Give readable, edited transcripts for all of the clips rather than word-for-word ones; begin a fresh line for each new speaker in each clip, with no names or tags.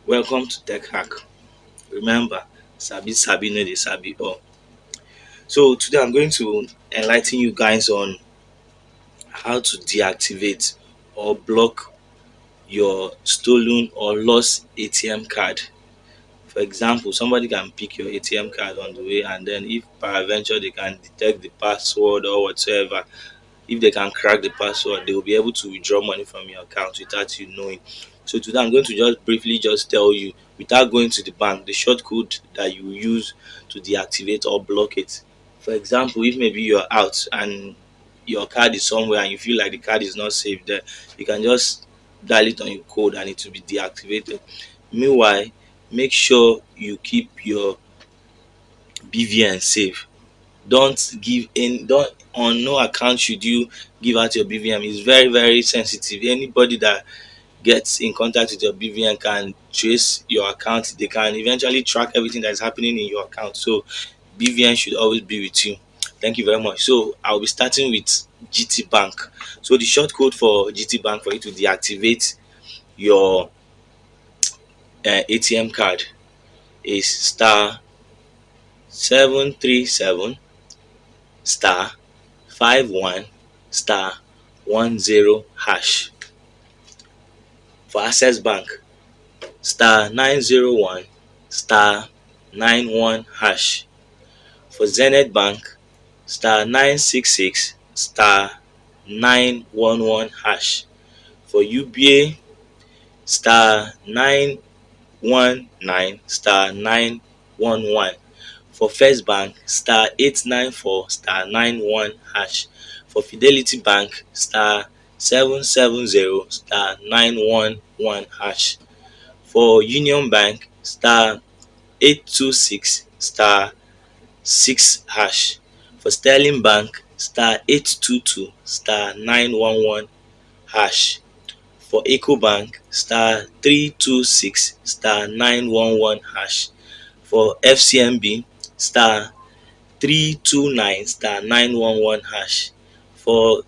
Welcome to Tech Hack. Remember, sabi sabi no dey sabi all. So today I'm going to enlighten you guys on how to deactivate or block your stolen or lost ATM card. For example, somebody can pick your ATM card on the way, and then if peradventure they can detect the password or whatsoever, if they can crack the password, they will be able to withdraw money from your account without you knowing. So today I'm going to just briefly just tell you, without going to the bank, the short code that you use to deactivate or block it. For example, if maybe you're out and your card is somewhere and you feel like the card is not safe there, you can just dial it on your code and it will be deactivated. Meanwhile, make sure you keep your BVN safe. Don't on no account should you give out your BVN. It's very very sensitive. Anybody that gets in contact with your BVN can trace your account. They can eventually track everything that is happening in your account. So BVN should always be with you. Thank you very much. So I'll be starting with GT Bank. So the short code for GT Bank for you to deactivate your ATM card is *737*51*10#. For Access Bank, *901*91#. For Zenith Bank, *966*911#. For UBA, *919*911. For First Bank, *894*91#. For Fidelity Bank, *770*911#. For Union Bank, *826*6#. For Sterling Bank, *822*911#. For Ecobank, *326*911#. For FCMB, *329*911#. For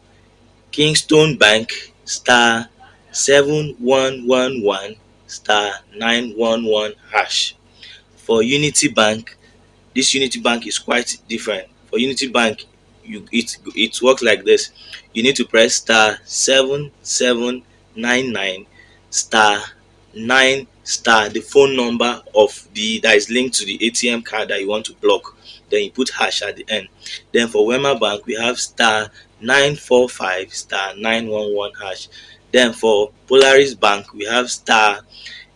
Kingston Bank, *7111*911#. For Unity Bank, this Unity Bank is quite different. For Unity Bank, it works like this. You need to press *7799*9* the phone number of the that is linked to the ATM card that you want to block. Then you put hash at the end. Then for Wema Bank, we have *945*911#. Then for Polaris Bank, we have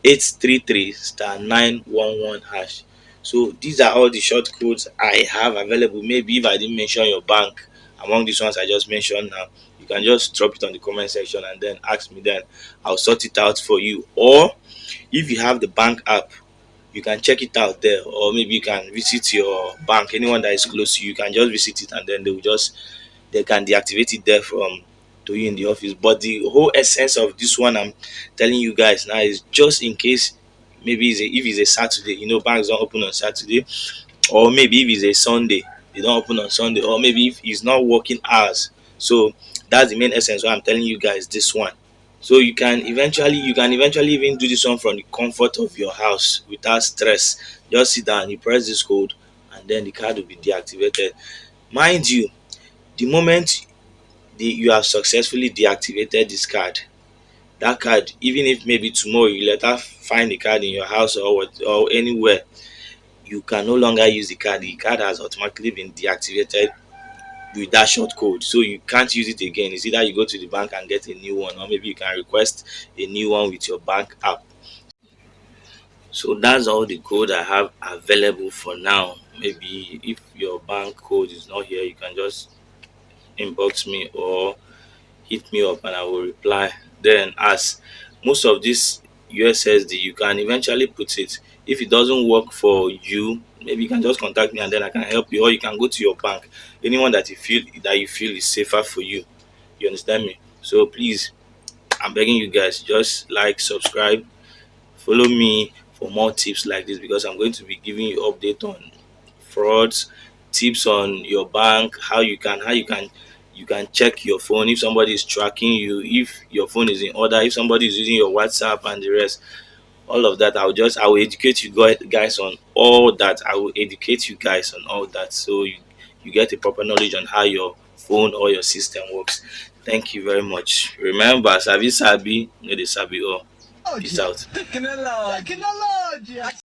*833*911#. So these are all the short codes I have available. Maybe if I didn't mention your bank among these ones I just mentioned now, you can just drop it on the comment section and then ask me. Then I'll sort it out for you. Or if you have the bank app, you can check it out there. Or maybe you can visit your bank, anyone that is close to you, you can just visit it and then they can deactivate it there from to you in the office. But the whole essence of this one I'm telling you guys now is just in case, maybe if it's a Saturday, banks don't open on Saturday, or maybe if it's a Sunday, they don't open on Sunday, or maybe if it's not working hours. So that's the main essence why I'm telling you guys this one. So you can eventually even do this one from the comfort of your house without stress. Just sit down, you press this code, and then the card will be deactivated. Mind you, the moment you have successfully deactivated this card, that card, even if maybe tomorrow you later find the card in your house or anywhere, you can no longer use the card. The card has automatically been deactivated with that short code, so you can't use it again. It's either you go to the bank and get a new one, or maybe you can request a new one with your bank app. So that's all the code I have available for now. Maybe if your bank code is not here, you can just inbox me or hit me up and I will reply. Then, as most of this USSD, you can eventually put it. If it doesn't work for you, maybe you can just contact me and then I can help you, or you can go to your bank, anyone that you feel is safer for you. You understand me? So please, I'm begging you guys, just like, subscribe, follow me for more tips like this, because I'm going to be giving you update on frauds, tips on your bank, how you can check your phone if somebody is tracking you, if your phone is in order, if somebody is using your WhatsApp and the rest. all of that. I will educate you guys on all that. I will educate you guys on all that, so you get a proper knowledge on how your phone or your system works. Thank you very much. Remember, sabi sabi, no dey sabi all. Peace out.
Tecnologia.